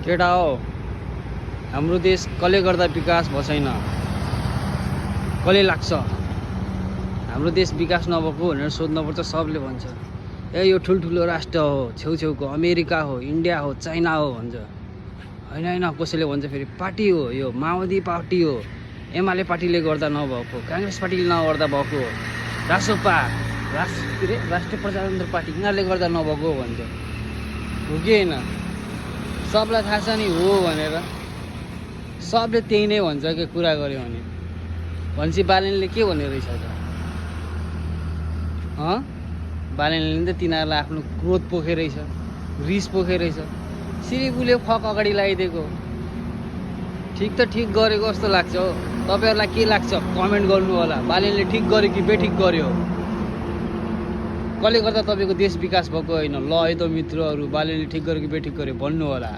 केटा हो, हाम्रो देश कसले गर्दा विकास भएको छैन? कसले लाग्छ हाम्रो देश विकास नभएको भनेर सोध्नुपर्छ। सबले भन्छ ए यो ठुल्ठुलो राष्ट्र हो, छेउछेउको अमेरिका हो, इन्डिया हो, चाइना हो भन्छ। होइन कसैले भन्छ फेरि पार्टी हो, यो माओवादी पार्टी हो, एमाले पार्टीले गर्दा नभएको, काङ्ग्रेस पार्टीले नगर्दा भएको, रासोपा राष्ट्रिय प्रजातन्त्र पार्टी यिनीहरूले गर्दा नभएको भन्छ। हो कि होइन? सबलाई थाहा छ नि हो भनेर, सबले त्यही नै भन्छ के कुरा गर्यो भने। भनेपछि बालेनले के भन्ने रहेछ त? बालेनले त तिनीहरूलाई आफ्नो क्रोध पोखेरहेछ, रिस पोखेरहेछ। सिरिबुले फक अगाडि लगाइदिएको ठिक त ठिक गरेको जस्तो लाग्छ हो। तपाईँहरूलाई के लाग्छ कमेन्ट गर्नु होला। बालेनले ठिक गर्यो कि बेठिक गर्यो? कसले गर्दा तपाईँको देश विकास भएको होइन? ल है त मित्रहरू, बालेनले ठिक गर्यो कि बेठिक गर्यो भन्नु होला।